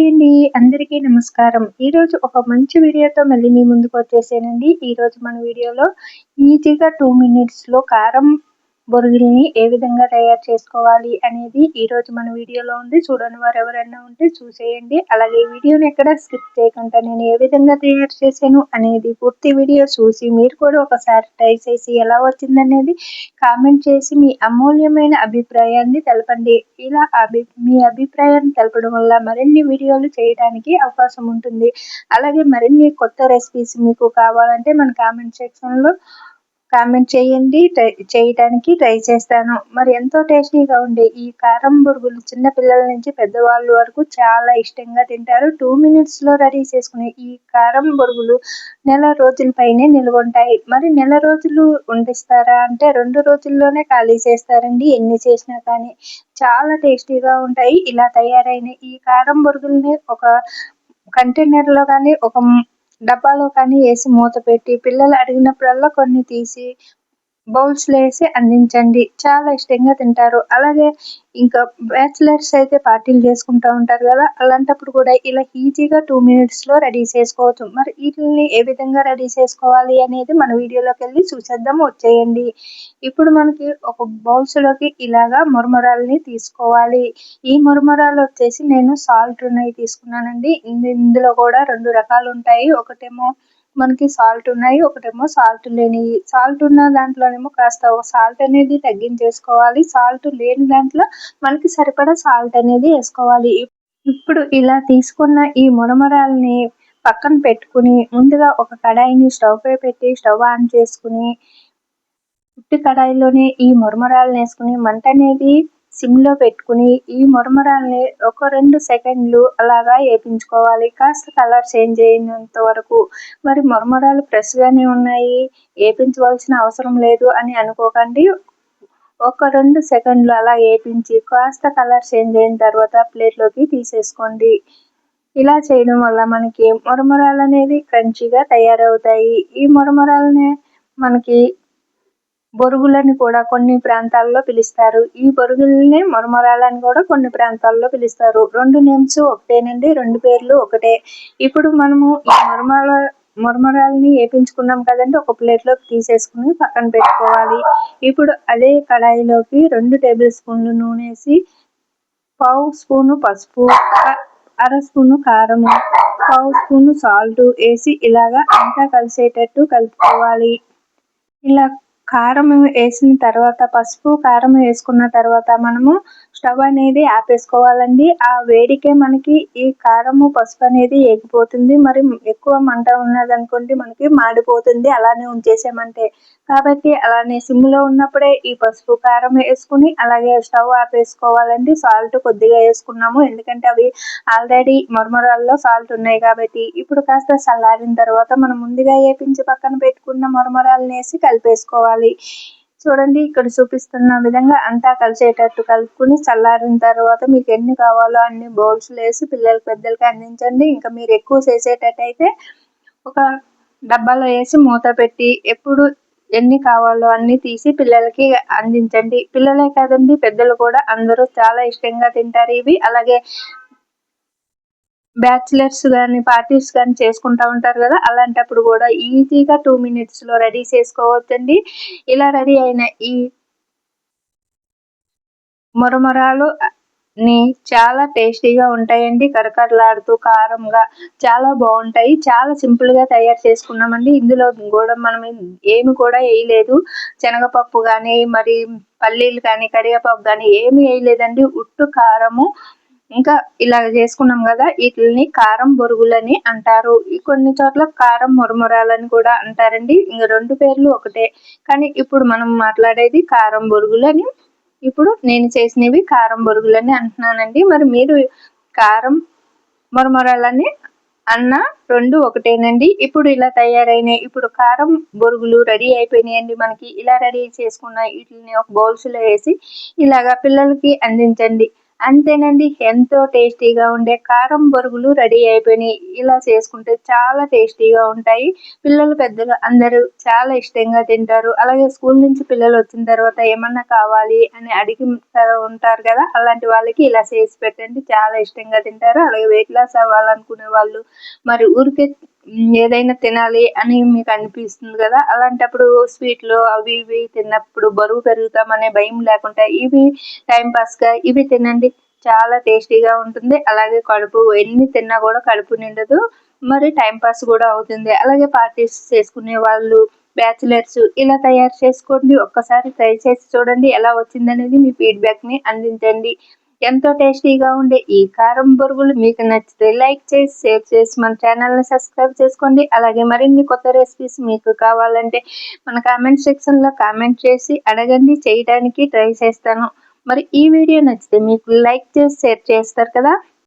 Hi అండి. అందరికీ నమస్కారం. ఈరోజు ఒక మంచి వీడియోతో మళ్ళీ మీ ముందుకొచ్చేసానండి. ఈరోజు మన వీడియోలో ఈజీగా 2 మినిట్స్‌లో కారం బొరుగుల్ని ఏ విధంగా తయారు చేసుకోవాలి అనేది ఈరోజు మన వీడియోలో ఉంది. చూడని వారు ఎవరైనా ఉంటే చూసేయండి. అలాగే వీడియోని ఎక్కడ స్కిప్ చేయకుండా నేను ఏ విధంగా తయారు చేశాను అనేది పూర్తి వీడియో చూసి మీరు కూడా ఒకసారి ట్రై చేసి ఎలా వచ్చిందనేది కామెంట్ చేసి మీ అమూల్యమైన అభిప్రాయాన్ని తెలపండి. ఇలా మీ అభిప్రాయాన్ని తెలపడం వల్ల మరిన్ని వీడియోలు చేయడానికి అవకాశం ఉంటుంది. అలాగే మరిన్ని కొత్త రెసిపీస్ మీకు కావాలంటే మన కామెంట్ సెక్షన్‌లో కామెంట్ చేయండి. చేయటానికి ట్రై చేస్తాను. మరి ఎంతో టేస్టీగా ఉండే ఈ కారం బొరుగులు చిన్న పిల్లల నుంచి పెద్దవాళ్ళ వరకు చాలా ఇష్టంగా తింటారు. 2 మినిట్స్‌లో రెడీ చేసుకునే ఈ కారం బొరుగులు నెల రోజుల పైనే నిల్వుంటాయి. మరి నెల రోజులు ఉండిస్తారా అంటే 2 రోజుల్లోనే ఖాళీ చేస్తారండి ఎన్ని చేసినా కానీ. చాలా టేస్టీగా ఉంటాయి. ఇలా తయారైన ఈ కారం బొరుగుల్ని ఒక కంటైనర్‌లో గానీ, ఒక డబ్బాలో కానీ ఏసి మూత పెట్టి పిల్లలు అడిగినప్పుడల్లా కొన్ని తీసి బౌల్స్‌లో ఏసి అందించండి. చాలా ఇష్టంగా తింటారు. అలాగే ఇంకా బ్యాచిలర్స్ అయితే పార్టీలు చేసుకుంటా ఉంటారు కదా! అలాంటప్పుడు కూడా ఇలా ఈజీగా 2 మినిట్స్‌లో రెడీ చేసుకోవచ్చు. మరి ఈటిల్ని ఏ విధంగా రెడీ చేసుకోవాలి అనేది మన వీడియోలోకెళ్ళి చూసేద్దాం వచ్చేయండి. ఇప్పుడు మనకి ఒక బౌల్స్‌లోకి ఇలాగా మురమురాలని తీసుకోవాలి. ఈ మురమురాలు వచ్చేసి నేను సాల్ట్ ఉన్నాయి తీసుకున్నానండి. ఇందులో కూడా 2 రకాలుంటాయి. ఒకటేమో మనకి సాల్ట్ ఉన్నాయి. ఒకటేమో సాల్ట్ లేనియి. సాల్ట్ ఉన్న దాంట్లోనేమో కాస్త సాల్ట్ అనేది తగ్గించేసుకోవాలి. సాల్ట్ లేని దాంట్లో మనకి సరిపడా సాల్ట్ అనేది ఏసుకోవాలి. ఇప్పుడు ఇలా తీసుకున్న ఈ మురమురాలని పక్కన పెట్టుకుని ముందుగా ఒక కడాయిని స్టవ్ పై పెట్టి స్టవ్ ఆన్ చేసుకుని ఉట్టి కడాయిలోనే ఈ మురమురాలను వేసుకుని మంట అనేది సిమ్‌లో పెట్టుకుని ఈ మురమురాలని ఒక 2 సెకండ్లు అలాగా ఏపించుకోవాలి. కాస్త కలర్ చేంజ్ అయినంత వరకు. మరి మురమురాలు ఫ్రెష్‌గానే ఉన్నాయి, ఏపించవలసిన అవసరం లేదు అని అనుకోకండి. ఒక 2 సెకండ్లు అలా ఏపించి కాస్త కలర్ చేంజ్ అయిన తర్వాత ప్లేట్‌లోకి తీసేసుకోండి. ఇలా చేయడం వల్ల మనకి మురమురాలు అనేది క్రంచీగా తయారవుతాయి. ఈ మురమురాలని మనకి బొరుగులని కూడా కొన్ని ప్రాంతాల్లో పిలుస్తారు. ఈ బొరుగుల్ని మురమురాలని కూడా కొన్ని ప్రాంతాల్లో పిలుస్తారు. 2 నేమ్స్ ఒకటేనండి. 2 పేర్లు ఒకటే. ఇప్పుడు మనము ఈ మురమురాలని ఏపించుకున్నాం కదండీ! ఒక ప్లేట్‌లోకి తీసేసుకుని పక్కన పెట్టుకోవాలి. ఇప్పుడు అదే కడాయిలోకి 2 టేబుల్ స్పూన్లు నూనెసి, పావు స్పూను పసుపు, అర స్పూను కారము, పావు స్పూను సాల్ట్ ఏసి ఇలాగా అంతా కలిసేటట్టు కలుపుకోవాలి. ఇలా కారం వేసిన తర్వాత పసుపు, కారం వేసుకున్న తర్వాత మనము స్టవ్ అనేది ఆపేసుకోవాలండి. ఆ వేడికే మనకి ఈ కారము, పసుపు అనేది ఎగిపోతుంది. మరి ఎక్కువ మంట ఉన్నదనుకోండి మనకి మాడిపోతుంది అలానే ఉంచేసామంటే. కాబట్టి అలానే సిమ్‌లో ఉన్నప్పుడే ఈ పసుపు, కారం వేసుకుని అలాగే స్టవ్ ఆపేసుకోవాలండి. సాల్ట్ కొద్దిగా వేసుకున్నాము. ఎందుకంటే అవి ఆల్రెడీ మురమురాల్లో సాల్ట్ ఉన్నాయి కాబట్టి. ఇప్పుడు కాస్త చల్లారిన తర్వాత మనం ముందుగా ఏపించి పక్కన పెట్టుకున్న మురమురాలను వేసి కలిపేసుకోవాలి. చూడండి ఇక్కడ చూపిస్తున్న విధంగా అంతా కలిసేటట్టు కలుపుకుని చల్లారిన తర్వాత మీకు ఎన్ని కావాలో అన్ని బౌల్స్‌లో వేసి పిల్లలకి, పెద్దలకి అందించండి. ఇంకా మీరు ఎక్కువ చేసేటట్టయితే ఒక డబ్బాలో వేసి మూత పెట్టి ఎప్పుడు ఎన్ని కావాలో అన్ని తీసి పిల్లలకి అందించండి. పిల్లలే కాదండి పెద్దలు కూడా అందరూ చాలా ఇష్టంగా తింటారు ఇవి. అలాగే బ్యాచిలర్స్ గానీ, పార్టీస్ గానీ చేసుకుంటా ఉంటారు కదా! అలాంటప్పుడు కూడా ఈజీగా 2 మినిట్స్‌లో రెడీ చేసుకోవచ్చండి. ఇలా రెడీ అయిన ఈ మురమురాలు చాలా టేస్టీగా ఉంటాయండి. కరకరలాడుతూ కారంగా చాలా బావుంటాయి. చాలా సింపుల్‌గా తయారు చేసుకున్నామండి. ఇందులో కూడా మనం ఏమి కూడా వేయలేదు. శనగపప్పు గానీ, మరి పల్లీలు కానీ, కరివేపాకు గానీ ఏమి వేయలేదండి. ఉట్టు కారము ఇంకా ఇలాగ చేసుకున్నాం కదా! వీటిల్ని కారం బొరుగులని అంటారు. కొన్ని చోట్ల కారం మురమురాలని కూడా అంటారండి. ఇంక 2 పేర్లు ఒకటే. కానీ ఇప్పుడు మనం మాట్లాడేది కారం బొరుగులని. ఇప్పుడు నేను చేసినవి కారం బొరుగులని అంటున్నానండి. మరి మీరు కారం మురమురాలని అన్న 2 ఒకటేనండి. ఇప్పుడు ఇలా తయారైనాయి. ఇప్పుడు కారం బొరుగులు రెడీ అయిపోయినాయండి మనకి. ఇలా రెడీ చేసుకున్న వీటిల్ని ఒక బౌల్స్‌లో వేసి ఇలాగా పిల్లలకి అందించండి. అంతేనండి. ఎంతో టేస్టీగా ఉండే కారం బొరుగులు రెడీ అయిపోయినాయి. ఇలా చేసుకుంటే చాలా టేస్టీగా ఉంటాయి. పిల్లలు, పెద్దలు అందరూ చాలా ఇష్టంగా తింటారు. అలాగే స్కూల్ నుంచి పిల్లలొచ్చిన తర్వాత ఏమన్నా కావాలి అని అడిగి ఉంటారు కదా! అలాంటి వాళ్ళకి ఇలా చేసి పెట్టండి. చాలా ఇష్టంగా తింటారు. అలాగే వెయిట్ లాస్ అవ్వాలనుకునే వాళ్ళు, మరి ఊరికే ఏదైనా తినాలి అని మీకు అనిపిస్తుంది కదా! అలాంటప్పుడు స్వీట్లు అవి ఇవి తిన్నప్పుడు బరువు పెరుగుతామనే భయం లేకుండా ఇవి టైం పాస్‌గా ఇవి తినండి. చాలా టేస్టీగా ఉంటుంది. అలాగే కడుపు ఎన్ని తిన్నా కూడా కడుపు నిండదు. మరి టైం పాస్ కూడా అవుతుంది. అలాగే పార్టీస్ చేసుకునే వాళ్ళు, బ్యాచిలర్స్ ఇలా తయారు చేసుకోండి. ఒక్కసారి ట్రై చేసి చూడండి. ఎలా వచ్చిందనేది మీ ఫీడ్‌బ్యాక్‌ని అందించండి. ఎంతో టేస్టీగా ఉండే ఈ కారం బొరుగులు మీకు నచ్చితే లైక్ చేసి, షేర్ చేసి మన ఛానల్‌ని సబ్స్క్రైబ్ చేసుకోండి. అలాగే మరిన్ని కొత్త రెసిపీస్ మీకు కావాలంటే మన కామెంట్ సెక్షన్‌లో కామెంట్ చేసి అడగండి. చేయడానికి ట్రై చేస్తాను. మరి ఈ వీడియో నచ్చితే మీకు లైక్ చేసి షేర్ చేస్తారు కదా!